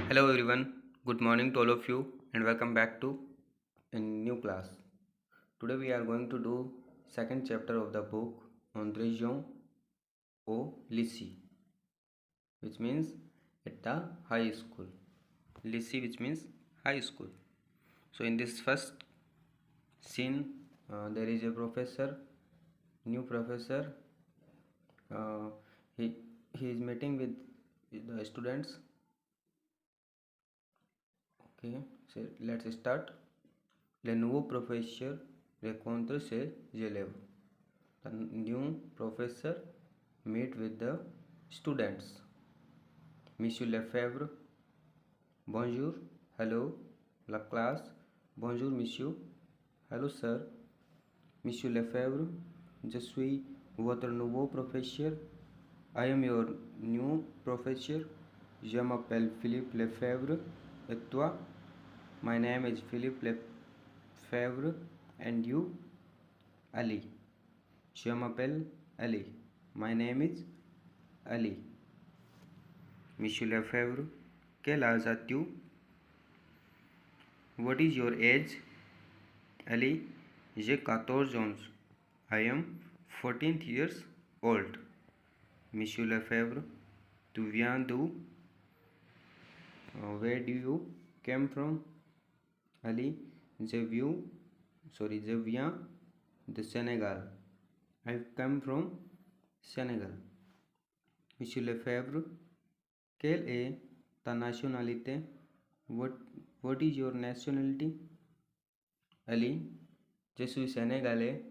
Hello everyone, good morning to all of you and welcome back to a new class. Today we are going to do second chapter of the book Andréjean au lycée, which means at the high school. Lycée which means high school. So in this first scene there is a professor, new professor. Uh, he, he is meeting with the students. Okay, so let's start. Le nouveau professeur rencontre ses élèves. The new professor meet with the students. Monsieur Lefebvre, bonjour, hello, la classe, bonjour monsieur, hello sir. Monsieur Lefebvre, je suis votre nouveau professeur. I am your new professor. Je m'appelle Philippe Lefebvre. Et toi? My name is Philippe Lefebvre. And you? Ali. Je m'appelle Ali. My name is Ali. Monsieur Lefebvre, quel âge as-tu? What is your age? Ali, j'ai 14 ans. I am 14 years old. Monsieur Lefebvre, tu viens d'où? Where do you came from? Ali, je viens de Sénégal. I come from Sénégal. Monsieur Lefebvre, quelle est ta nationalité? What is your nationality? Ali, je suis sénégalais.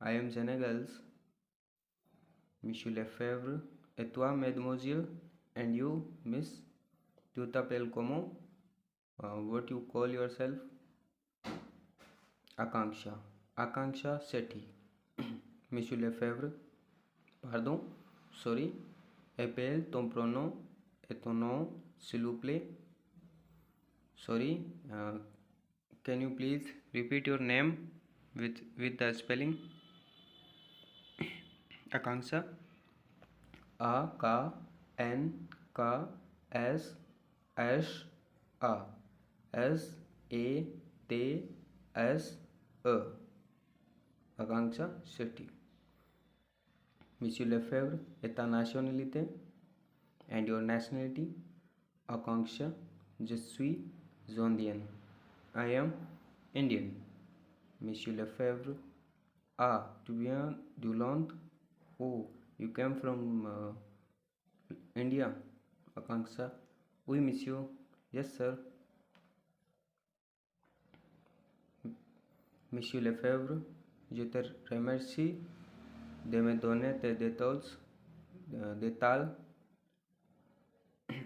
I am Senegalese. Monsieur Lefebvre, et toi, mademoiselle? And you, miss? Tu t'appelles comment? What you call yourself? Akanksha. Akanksha Sethi. Monsieur Lefebvre, pardon, sorry. Appelle ton pronom et ton nom, s'il vous plaît. Sorry. Can you please repeat your name with the spelling? Akanksha. A-K-N-K-S-H-A. S-A-T-S-E. Akanksha Sethi. Monsieur Lefebvre, et ta nationalité? And your nationality? Akanksha, je suis Zondian. I am Indian. Monsieur Lefebvre, tu viens d'Hollande? Oh, you came from India. Akanksha, oui monsieur. Yes sir. Monsieur Lefebvre, je te remercie de me donner tes détails.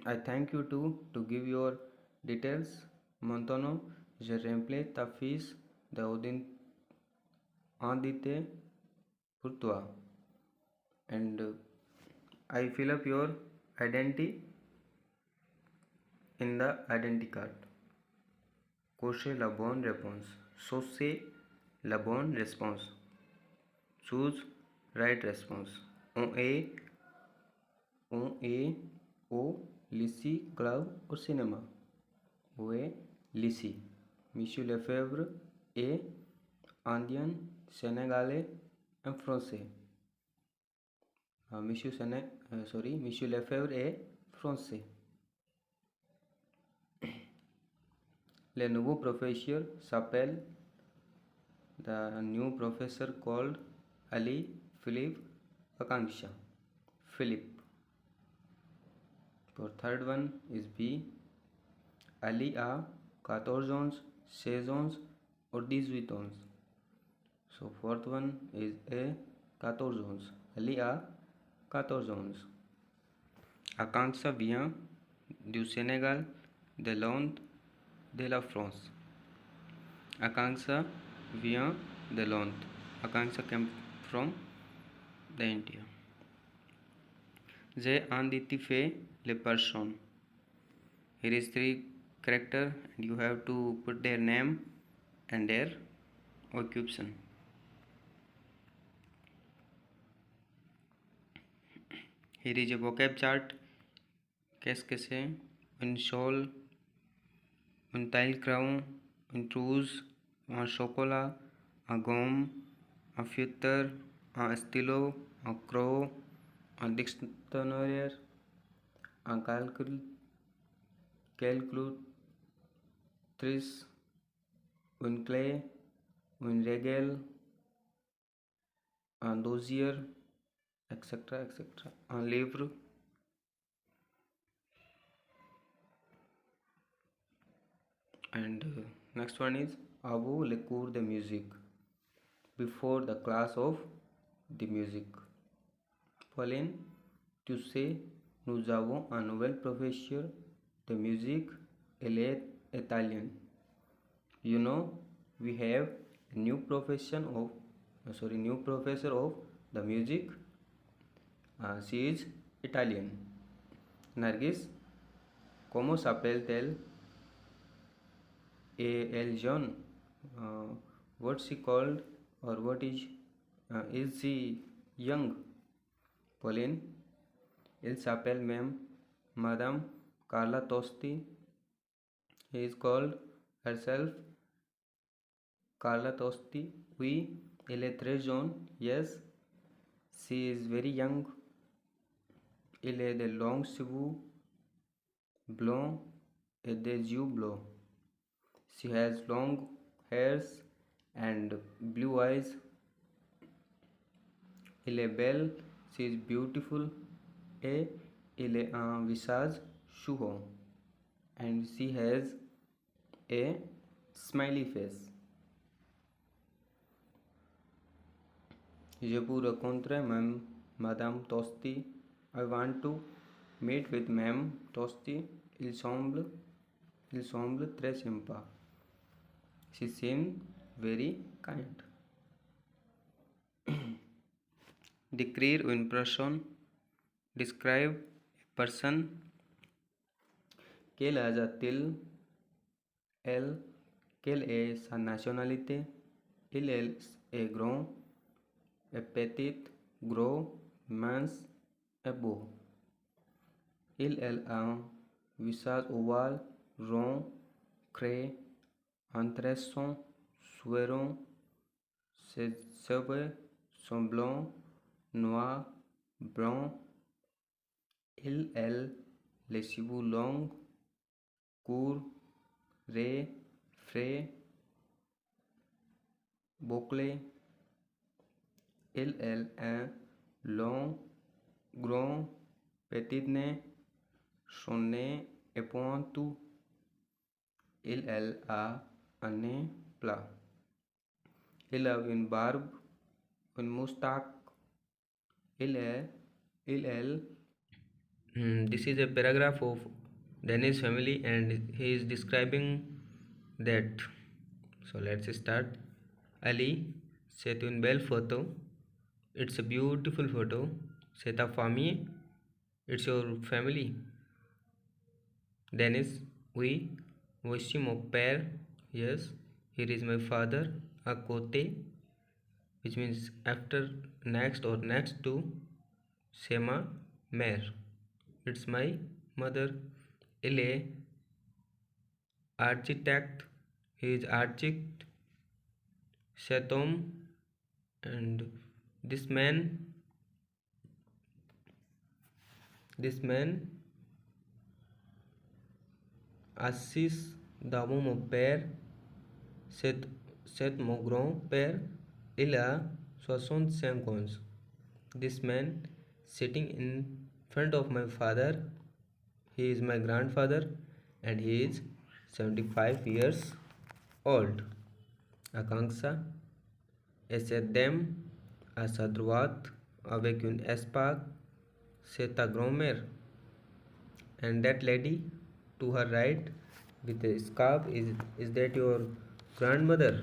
I thank you to give your details. Maintenant, je remplis ta fiche d'identité pour toi. And I fill up your identity in the identity card. Cochez la bonne réponse. Saucez la bonne réponse. Choose right response. On est au lycée, club ou cinéma? Où est lycée? Monsieur Lefebvre est indien, sénégalais et français. Monsieur Lefebvre est français. Le nouveau professeur s'appelle, the new professor called Ali, Philippe, Akanksha. Philip. For third one is B. Ali a 14 ans, 16 ans or 18 ans. So fourth one is A, 14 ans. Ali a 14 ans. Akanksha vient du Sénégal, de Londres, de la France. Akanksha vient de Londres. Akanksha came from the India. J'ai identifié les personnes. Here is three character and you have to put their name and their occupation. Here is a vocab chart. Qu'est-ce que c'est? un shawl, un taille-crayon, une trousse, un chocolat, un gomme, un feutre, un stylo, un crayon, un dictionnaire, un calculatrice, une clé, une règle, un dossier, etc., etc., un livre. And next one is avant le cours de musique, before the class of the music. Pauline, tu sais, nous avons un nouvel professeur de musique, elle est italienne. You know, we have a new new professor of the music. She is Italian. Nargis, ¿cómo s'appelle-t-elle? Elle jeune. What she called, or what is she young? Pauline, elle s'appelle même Madame Carla Tosti. He is called herself Carla Tosti. Oui, elle est très jeune. Yes, she is very young. Elle a des longs cheveux blonds et des yeux bleus. She has long hairs and blue eyes. Elle est belle. She is beautiful. Et elle a un visage chouhon. And she has a smiley face. Je vous rencontre Madame Tosti. I want to meet with Madame Tosti. Il semble très sympa. She seems very kind. Décrire une personne. Describe a person. Quel âge a-t-il? Elle. Quelle est sa nationalité? Il est grand, est petit, gros, mince et beau. Elle a un visage ovale, rond, creux, intéressant, souriant. Ses cheveux sont blancs, noirs, blancs. Elle, les cheveux longs, courts, raies, frais, bouclés. Elle, un long, grand, petit nez. Son nez est pointu. Elle a un nez plat. Il a une barbe, une moustache. Elle. This is a paragraph of Danish family and he is describing that. So let's start. Ali, c'est une belle photo. It's a beautiful photo. C'est ta famille. It's your family. Dennis, oui. Voici mon père. Yes. Here is my father. À côté, which means after, next or next to. C'est ma mère. It's my mother. Il est architect. He is architect. C'est homme. And this man assiste dans mon père. C'est mon grand-père. Il a 65 ans. This man sitting in front of my father. He is my grandfather and he is 75 years old. Akanksha, Esedem, à sa droite, avec une espada, c'est ta grand-mère. And that lady to her right with a scarf, is that your grandmother?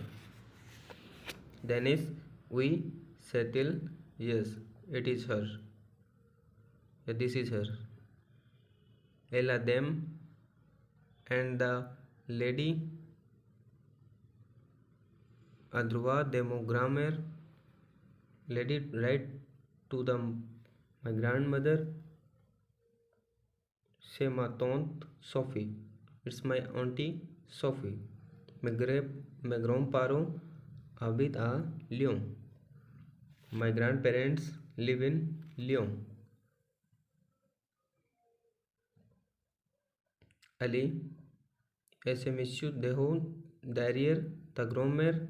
Dennis, oui, settle, yes, it is her. This is her. Ella, them, and the lady à droite de mon grand-mère, lady right to my grandmother, c'est ma tante Sophie. It's my auntie Sophie. Mes grands-parents habitent à Lyon. My grandparents live in Lyon. Ali, est-ce monsieur Deho derrière ta grand-mère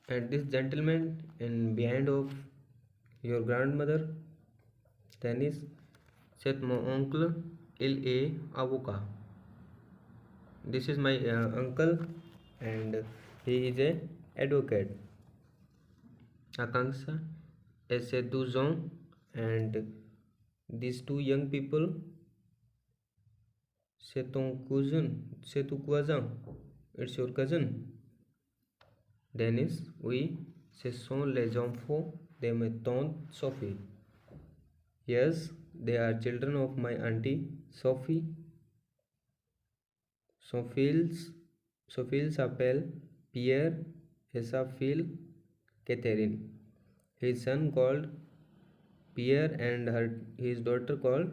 and this gentleman in behind of your grandmother? Dennis, c'est mon oncle, il est avocat. This is my uncle and he is a advocate. Akanksha, ऐसे 12 ans and these two young people, c'est ton cousin, it's your cousin. Dennis, oui, ce sont les enfants de ma tante Sophie. Yes, they are children of my auntie Sophie. Sophie s'appelle Pierre et sa fille Catherine. His son called Pierre and his daughter called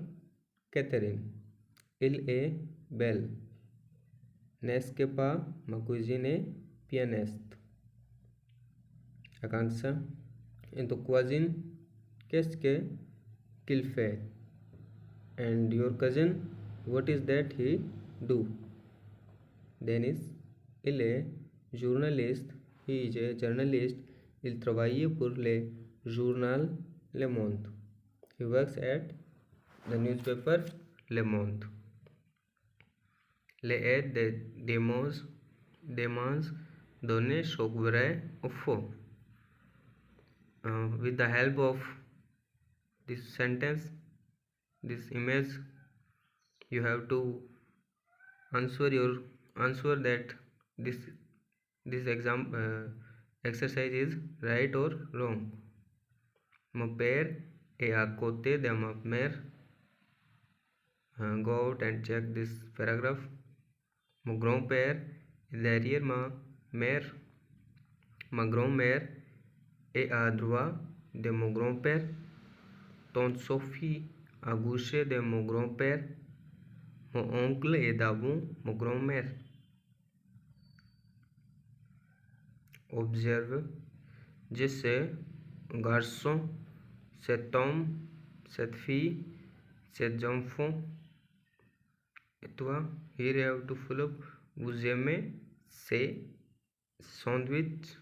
Catherine. Il est belle. N'est-ce pas ma cousine est pianiste? Akanksha, et ton cousin, qu'est-ce qu'il fait? And your cousin, what is that he do? Dennis, il est journaliste. He is a journalist. Il travaille pour le journal Le Monde. He works at the newspaper Le Monde. Les aides demands donner choc vrai ou faux. With the help of this sentence, this image, you have to answer that this exercise is right or wrong. Mon père est à côté de ma mère. Go out and check this paragraph. Mon grand-père est derrière ma mère. Ma grand-mère est à droite de mon grand-père. Tante Sophie à gauche de mon grand-père. Mon oncle est devant mon grand-mère. Observe. Je sais, garçon, cet homme, cette fille, cet enfant. Et toi, here you have to fill up. Vous aimez ces sandwich?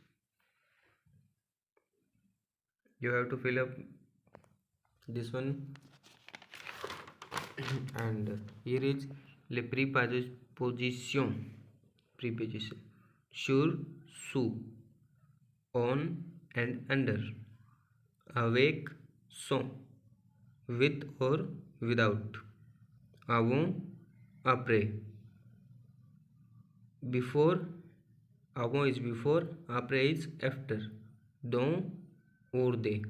You have to fill up this one. And here is le preposition. Sur, sous, on and under. Awake, sans, with or without. Avant, après. Before, avant is before, après is after. Dans or they.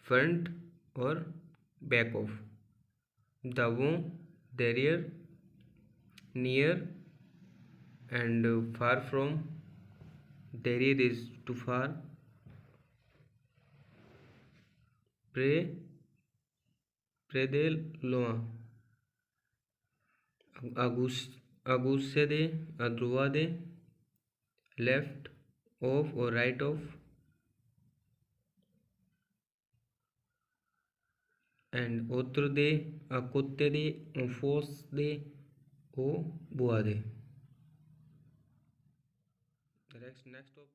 Front or back of. Devant, derrière, near and far from. Derrière is too far. Près de loin. À gauche de, à droite de, left of or right of, and autre de, à côté de, en face de, au bois de. Next of